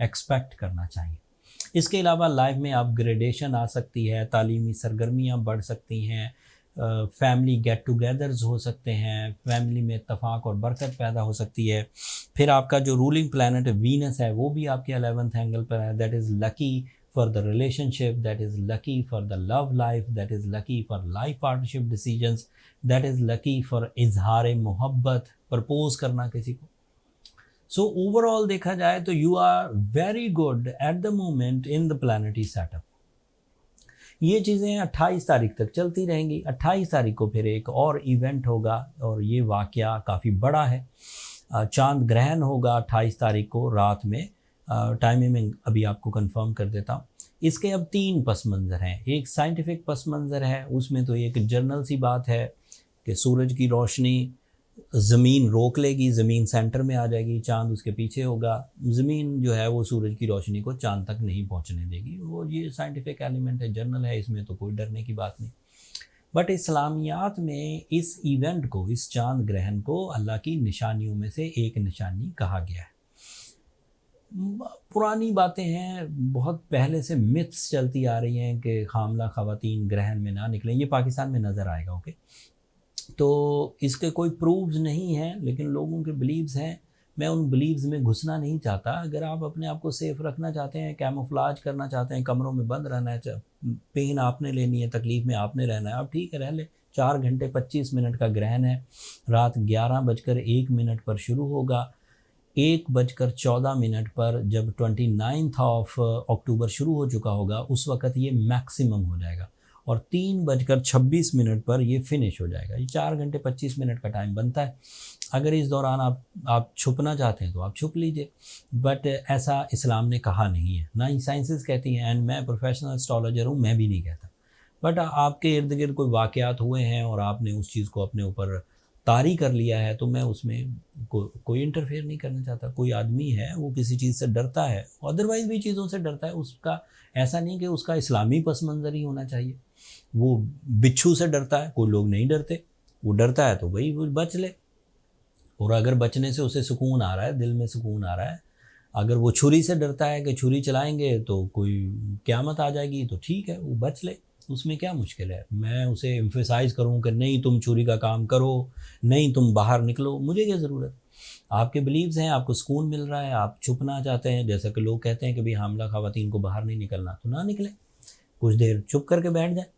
Expect کرنا چاہیے۔ اس کے علاوہ لائف میں اپ گریڈیشن آ سکتی ہے، تعلیمی سرگرمیاں بڑھ سکتی ہیں، فیملی گیٹ ٹوگیدرز ہو سکتے ہیں، فیملی میں اتفاق اور برکت پیدا ہو سکتی ہے۔ پھر آپ کا جو رولنگ پلانٹ وینس ہے وہ بھی آپ کے 11th اینگل پر ہے، that is lucky for the relationship, that is lucky for the love life, that is lucky for life partnership decisions, that is lucky for اظہار محبت، پرپوز کرنا کسی کو۔ سو اوور آل دیکھا جائے تو you are very good at the moment in the planetary set up. یہ چیزیں 28 تاریخ تک چلتی رہیں گی۔ 28 تاریخ کو پھر ایک اور ایونٹ ہوگا اور یہ واقعہ کافی بڑا ہے۔ چاند گرہن ہوگا 28 تاریخ کو رات میں، ٹائمنگ میں ابھی آپ کو کنفرم کر دیتا ہوں۔ اس کے اب 3 پس منظر ہیں۔ ایک سائنٹیفک پس منظر ہے، اس میں تو ایک جنرل سی بات ہے کہ سورج کی روشنی زمین روک لے گی، زمین سینٹر میں آ جائے گی، چاند اس کے پیچھے ہوگا، زمین جو ہے وہ سورج کی روشنی کو چاند تک نہیں پہنچنے دے گی۔ وہ یہ سائنٹیفک ایلیمنٹ ہے، جرنل ہے، اس میں تو کوئی ڈرنے کی بات نہیں۔ بٹ اسلامیات میں اس ایونٹ کو، اس چاند گرہن کو اللہ کی نشانیوں میں سے ایک نشانی کہا گیا ہے۔ پرانی باتیں ہیں، بہت پہلے سے متس چلتی آ رہی ہیں کہ حاملہ خواتین گرہن میں نہ نکلیں، یہ پاکستان میں نظر آئے گا، اوکے۔ تو اس کے کوئی پروفز نہیں ہیں، لیکن لوگوں کے بلیوز ہیں۔ میں ان بلیوز میں گھسنا نہیں چاہتا۔ اگر آپ اپنے آپ کو سیف رکھنا چاہتے ہیں، کیموفلاج کرنا چاہتے ہیں، کمروں میں بند رہنا ہے، پین آپ نے لینی ہے، تکلیف میں آپ نے رہنا ہے، آپ ٹھیک ہے رہ لیں۔ 4 گھنٹے 25 منٹ کا گرہن ہے، رات 11:01 پر شروع ہوگا۔ 1:14 پر جب 29 اکتوبر شروع ہو چکا ہوگا، اس وقت یہ میکسیمم ہو جائے گا، اور 3:26 پر یہ فنش ہو جائے گا۔ یہ 4 گھنٹے 25 منٹ کا ٹائم بنتا ہے۔ اگر اس دوران آپ چھپنا چاہتے ہیں تو آپ چھپ لیجئے، بٹ ایسا اسلام نے کہا نہیں ہے، نہ ہی سائنسز کہتی ہیں، اینڈ میں پروفیشنل اسٹرالوجر ہوں، میں بھی نہیں کہتا۔ بٹ آپ کے ارد گرد کوئی واقعات ہوئے ہیں اور آپ نے اس چیز کو اپنے اوپر طاری کر لیا ہے، تو میں اس میں کوئی انٹرفیئر نہیں کرنا چاہتا۔ کوئی آدمی ہے وہ کسی چیز سے ڈرتا ہے، ادروائز بھی چیزوں سے ڈرتا ہے، اس کا ایسا نہیں کہ اس کا اسلامی پس منظر ہی ہونا چاہیے۔ وہ بچھو سے ڈرتا ہے، کوئی لوگ نہیں ڈرتے، وہ ڈرتا ہے تو وہی بچ لے، اور اگر بچنے سے اسے سکون آ رہا ہے، دل میں سکون آ رہا ہے۔ اگر وہ چھری سے ڈرتا ہے کہ چھری چلائیں گے تو کوئی قیامت آ جائے گی، تو ٹھیک ہے، وہ بچ لے، اس میں کیا مشکل ہے۔ میں اسے ایمفیسائز کروں کہ نہیں تم چھری کا کام کرو، نہیں تم باہر نکلو، مجھے کیا ضرورت۔ آپ کے بلیوز ہیں، آپ کو سکون مل رہا ہے، آپ چھپنا چاہتے ہیں، جیسا کہ لوگ کہتے ہیں کہ بھی حاملہ خواتین کو باہر نہیں نکلنا، تو نہ نکلیں، کچھ دیر چپ کر کے بیٹھ جائیں۔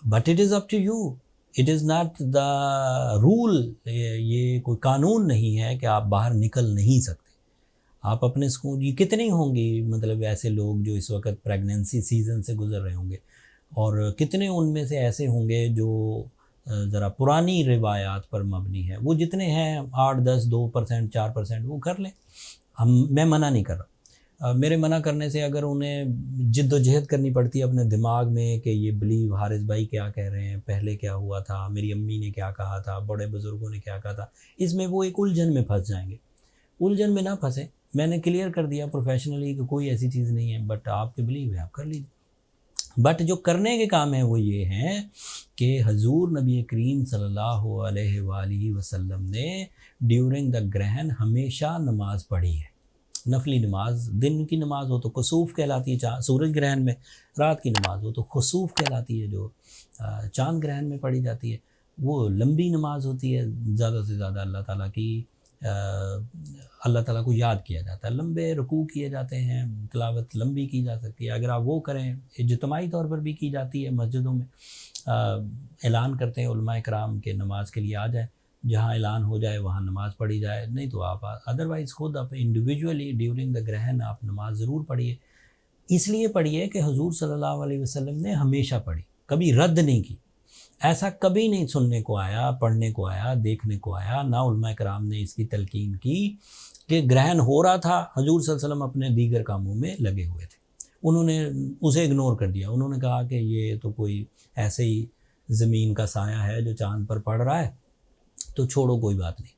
But it is up to you, it is not the rule. یہ کوئی قانون نہیں ہے کہ آپ باہر نکل نہیں سکتے۔ آپ اپنے سکون، یہ کتنے ہوں گی مطلب ایسے لوگ جو اس وقت پریگننسی سیزن سے گزر رہے ہوں گے، اور کتنے ان میں سے ایسے ہوں گے جو ذرا پرانی روایات پر مبنی ہے۔ وہ جتنے ہیں 8 10 2% 4%، وہ کر لیں، میں منع نہیں کر رہا۔ میرے منع کرنے سے اگر انہیں جد و جہد کرنی پڑتی ہے اپنے دماغ میں کہ یہ بلیو حارث بھائی کیا کہہ رہے ہیں، پہلے کیا ہوا تھا، میری امی نے کیا کہا تھا، بڑے بزرگوں نے کیا کہا تھا، اس میں وہ ایک الجھن میں پھنس جائیں گے۔ الجھن میں نہ پھنسیں، میں نے کلیئر کر دیا پروفیشنلی کہ کوئی ایسی چیز نہیں ہے، بٹ آپ کے بلیو ہے، آپ کر لیجیے۔ بٹ جو کرنے کے کام ہیں وہ یہ ہیں کہ حضور نبی کریم صلی اللہ علیہ وآلہ وسلم نے ڈیورنگ دا گرہن ہمیشہ نماز پڑھی ہے، نفلی نماز۔ دن کی نماز ہو تو خسوف کہلاتی ہے، سورج گرہن میں، رات کی نماز ہو تو خسوف کہلاتی ہے، جو چاند گرہن میں پڑھی جاتی ہے، وہ لمبی نماز ہوتی ہے، زیادہ سے زیادہ اللہ تعالیٰ کو یاد کیا جاتا ہے، لمبے رکوع کیے جاتے ہیں، تلاوت لمبی کی جا سکتی ہے۔ اگر آپ وہ کریں، اجتماعی طور پر بھی کی جاتی ہے، مسجدوں میں اعلان کرتے ہیں علماء کرام کہ نماز کے لیے آ جائیں، جہاں اعلان ہو جائے وہاں نماز پڑھی جائے، نہیں تو آپ ادروائز خود آپ انڈیویجولی ڈیورنگ دا گرہن آپ نماز ضرور پڑھیے۔ اس لیے پڑھیے کہ حضور صلی اللہ علیہ وسلم نے ہمیشہ پڑھی، کبھی رد نہیں کی۔ ایسا کبھی نہیں سننے کو آیا، پڑھنے کو آیا، دیکھنے کو آیا، نہ علماء کرام نے اس کی تلقین کی کہ گرہن ہو رہا تھا، حضور صلی اللہ علیہ وسلم اپنے دیگر کاموں میں لگے ہوئے تھے، انہوں نے اسے اگنور کر دیا۔ انہوں نے کہا کہ یہ تو کوئی ایسے ہی زمین کا سایہ ہے جو چاند پر پڑ رہا ہے، تو چھوڑو کوئی بات نہیں۔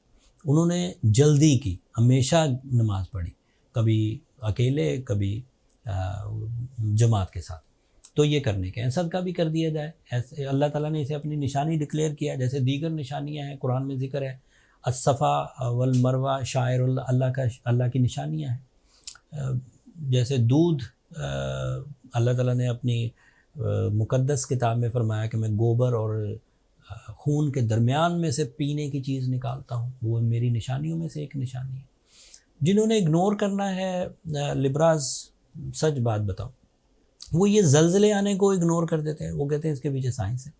انہوں نے جلدی کی، ہمیشہ نماز پڑھی، کبھی اکیلے، کبھی جماعت کے ساتھ۔ تو یہ کرنے کے ہیں، صدقہ بھی کر دیا جائے، ایسے اللہ تعالیٰ نے اسے اپنی نشانی ڈکلیئر کیا، جیسے دیگر نشانیاں ہیں، قرآن میں ذکر ہے، الصفا والمروہ شعائر اللہ کی نشانیاں ہیں۔ جیسے دودھ اللہ تعالیٰ نے اپنی مقدس کتاب میں فرمایا کہ میں گوبر اور خون کے درمیان میں سے پینے کی چیز نکالتا ہوں، وہ میری نشانیوں میں سے ایک نشانی ہے۔ جنہوں نے اگنور کرنا ہے لبراز، سچ بات بتاؤ، وہ یہ زلزلے آنے کو اگنور کر دیتے ہیں، وہ کہتے ہیں اس کے پیچھے سائنس ہے۔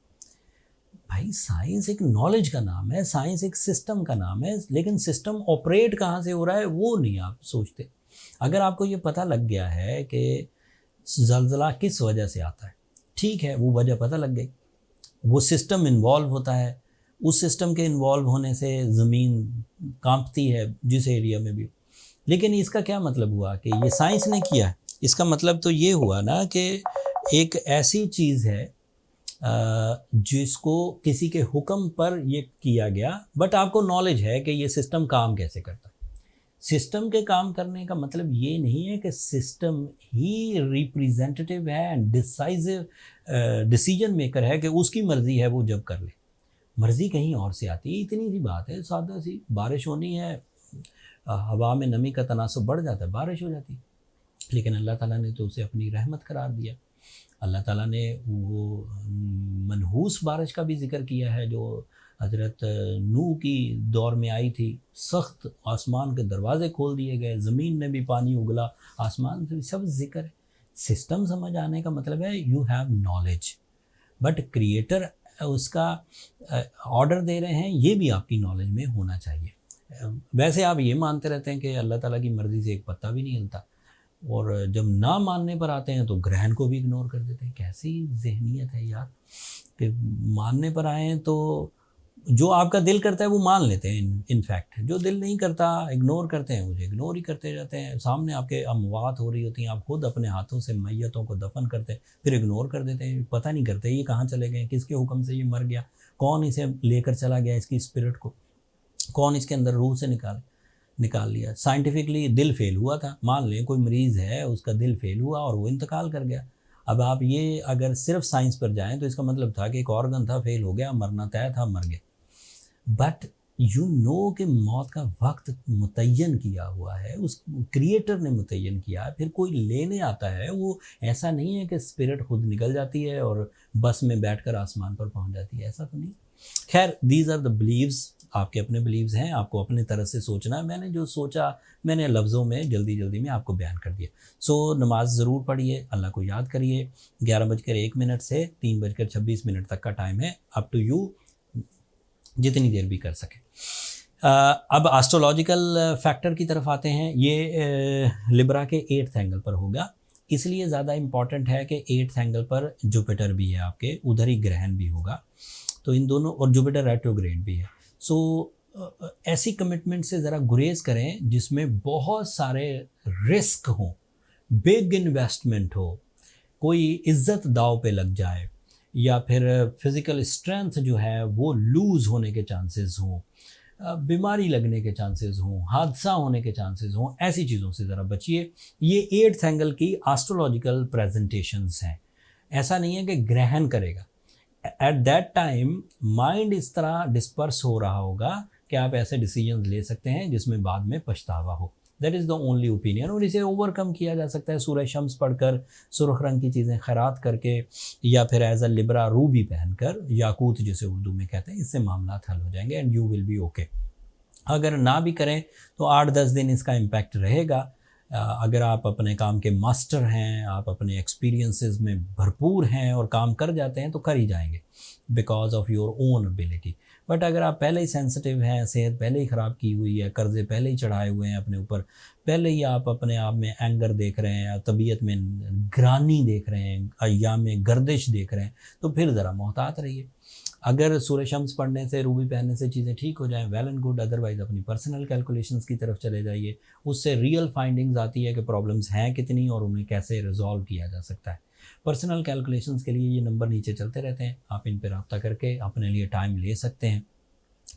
بھائی سائنس ایک نالج کا نام ہے، سائنس ایک سسٹم کا نام ہے، لیکن سسٹم آپریٹ کہاں سے ہو رہا ہے وہ نہیں آپ سوچتے۔ اگر آپ کو یہ پتہ لگ گیا ہے کہ زلزلہ کس وجہ سے آتا ہے، ٹھیک ہے، وہ وجہ پتہ لگ گئی، وہ سسٹم انوالو ہوتا ہے، اس سسٹم کے انوالو ہونے سے زمین کانپتی ہے جس ایریا میں بھی، لیکن اس کا کیا مطلب ہوا کہ یہ سائنس نے کیا ہے؟ اس کا مطلب تو یہ ہوا نا کہ ایک ایسی چیز ہے جس کو کسی کے حکم پر یہ کیا گیا، بٹ آپ کو نالج ہے کہ یہ سسٹم کام کیسے کرتا ہے۔ سسٹم کے کام کرنے کا مطلب یہ نہیں ہے کہ سسٹم ہی ریپریزنٹیو ہے اینڈ ڈیسیجن میکر ہے کہ اس کی مرضی ہے وہ جب کر لے، مرضی کہیں اور سے آتی ہے۔ اتنی سی بات ہے، سادہ سی، بارش ہونی ہے، ہوا میں نمی کا تناسب بڑھ جاتا ہے، بارش ہو جاتی ہے، لیکن اللہ تعالیٰ نے تو اسے اپنی رحمت قرار دیا۔ اللہ تعالیٰ نے وہ منحوس بارش کا بھی ذکر کیا ہے جو حضرت نوح کی دور میں آئی تھی، سخت آسمان کے دروازے کھول دیے گئے، زمین میں بھی پانی اگلا، آسمان سے بھی، سب ذکر ہے۔ سسٹم سمجھ آنے کا مطلب ہے you have knowledge, but creator اس کا آرڈر دے رہے ہیں، یہ بھی آپ کی نالج میں ہونا چاہیے۔ ویسے آپ یہ مانتے رہتے ہیں کہ اللہ تعالیٰ کی مرضی سے ایک پتا بھی نہیں ہلتا، اور جب نہ ماننے پر آتے ہیں تو گرہن کو بھی اگنور کر دیتے ہیں۔ کیسی ذہنیت ہے یار کہ ماننے پر آئے ہیں تو جو آپ کا دل کرتا ہے وہ مان لیتے ہیں، انفیکٹ جو دل نہیں کرتا اگنور کرتے ہیں، اسے اگنور ہی کرتے جاتے ہیں۔ سامنے آپ کے اموات ہو رہی ہوتی ہیں، آپ خود اپنے ہاتھوں سے میتوں کو دفن کرتے ہیں، پھر اگنور کر دیتے ہیں، پتہ نہیں کرتے یہ کہاں چلے گئے، کس کے حکم سے یہ مر گیا، کون اسے لے کر چلا گیا، اس کی اسپرٹ کو کون اس کے اندر روح سے نکال لیا۔ سائنٹیفکلی دل فیل ہوا تھا، مان لیں کوئی مریض ہے اس کا دل فیل ہوا اور وہ انتقال کر گیا۔ اب آپ یہ اگر صرف سائنس پر جائیں تو اس کا مطلب تھا کہ ایک آرگن تھا، فیل ہو گیا، مرنا طے تھا، مر گیا۔ بٹ یو نو کہ موت کا وقت متعین کیا ہوا ہے، اس کریٹر نے متعین کیا ہے، پھر کوئی لینے آتا ہے، وہ ایسا نہیں ہے کہ اسپرٹ خود نکل جاتی ہے اور بس میں بیٹھ کر آسمان پر پہنچ جاتی ہے، ایسا تو نہیں۔ خیر، دیز آر دا بلیوز، آپ کے اپنے بلیوز ہیں، آپ کو اپنے طرح سے سوچنا ہے۔ میں نے جو سوچا میں نے لفظوں میں جلدی میں آپ کو بیان کر دیا۔ نماز ضرور پڑھیے، اللہ کو یاد کریے۔ 11:01 سے 3:26 تک کا ٹائم ہے، اپ ٹو یو، جتنی دیر بھی کر سکیں۔ اب آسٹرولوجیکل فیکٹر کی طرف آتے ہیں۔ یہ لبرا کے 8th اینگل پر ہوگا، اس لیے زیادہ امپورٹنٹ ہے کہ 8th اینگل پر جوپیٹر بھی ہے آپ کے، ادھر ہی گرہن بھی ہوگا، تو ان دونوں، اور جوپیٹر ریٹروگریڈ بھی ہے۔ ایسی کمٹمنٹ سے ذرا گریز کریں جس میں بہت سارے رسک ہوں، بگ انویسٹمنٹ ہو، کوئی عزت داؤ پہ لگ جائے، یا پھر فزیکل اسٹرینتھ جو ہے وہ لوز ہونے کے چانسز ہوں، بیماری لگنے کے چانسز ہوں، حادثہ ہونے کے چانسز ہوں، ایسی چیزوں سے ذرا بچیے۔ یہ 8th اینگل کی آسٹرولوجیکل پریزنٹیشنز ہیں۔ ایسا نہیں ہے کہ گرہن کرے گا، ایٹ دیٹ ٹائم مائنڈ اس طرح ڈسپرس ہو رہا ہوگا کہ آپ ایسے ڈیسیجنز لے سکتے ہیں جس میں بعد میں پچھتاوا ہو۔ That is the only opinion, اور اسے اوور کم کیا جا سکتا ہے سورہ شمس پڑھ کر، سرخ رنگ کی چیزیں خیرات کر کے، یا پھر ایز اے لبرا روبی پہن کر، یاقوت جسے اردو میں کہتے ہیں، اس سے معاملات حل ہو جائیں گے and you will be okay. اگر نہ بھی کریں تو 8-10 دن اس کا امپیکٹ رہے گا۔ اگر آپ اپنے کام کے ماسٹر ہیں، آپ اپنے ایکسپیرینسز میں بھرپور ہیں اور کام کر جاتے ہیں تو کر ہی جائیں گے because of your own ability. But اگر آپ پہلے ہی سینسٹیو ہیں، صحت پہلے ہی خراب کی ہوئی ہے، قرضے پہلے ہی چڑھائے ہوئے ہیں اپنے اوپر، پہلے ہی آپ اپنے آپ میں اینگر دیکھ رہے ہیں، طبیعت میں گرانی دیکھ رہے ہیں، ایام میں گردش دیکھ رہے ہیں، تو پھر ذرا محتاط رہیے۔ اگر سورہ شمس پڑھنے سے، روبی پہننے سے چیزیں ٹھیک ہو جائیں، ویل اینڈ گڈ، ادروائز اپنی پرسنل کیلکولیشنز کی طرف چلے جائیے، اس سے ریئل فائنڈنگز آتی ہے کہ پرابلمز ہیں کتنی اور انہیں کیسے ریزالو کیا جا سکتا ہے۔ پرسنل کیلکولیشنز کے لیے یہ نمبر نیچے چلتے رہتے ہیں، آپ ان پہ رابطہ کر کے اپنے لیے ٹائم لے سکتے ہیں۔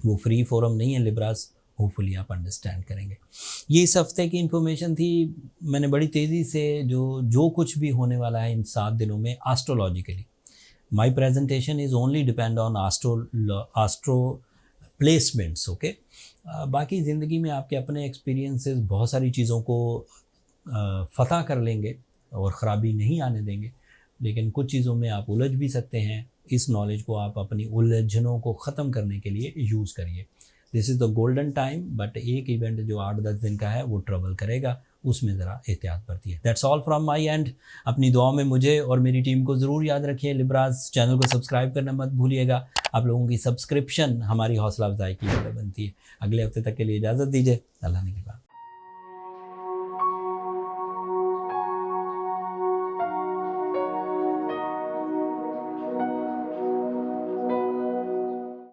وہ فری فورم نہیں ہے لبراس، ہوپفلی آپ انڈرسٹینڈ کریں گے۔ یہ اس ہفتے کی انفارمیشن تھی۔ میں نے بڑی تیزی سے جو کچھ بھی ہونے والا ہے ان 7 دنوں میں آسٹرولوجیکلی، my presentation is only depend on astro placements, okay؟ باقی زندگی میں آپ کے اپنے ایکسپیرینسز بہت ساری چیزوں کو فتح کر لیں گے اور خرابی نہیں آنے دیں گے، لیکن کچھ چیزوں میں آپ الجھ بھی سکتے ہیں۔ اس نالج کو آپ اپنی الجھنوں کو ختم کرنے کے لیے یوز کریے۔ دس از دا گولڈن ٹائم، بٹ ایک ایونٹ جو 8-10 دن کا ہے وہ ٹریول کرے گا، اس میں ذرا احتیاط برتی ہے۔ That's all from my and. اپنی دعاؤں میں مجھے اور میری ٹیم کو ضرور یاد رکھیے۔ لبراز چینل کو سبسکرائب کرنا مت بھولیے گا، آپ لوگوں کی سبسکرپشن ہماری حوصلہ افزائی کی وجہ بنتی ہے۔ اگلے ہفتے تک کے لیے اجازت دیجیے، اللہ نے کے بعد۔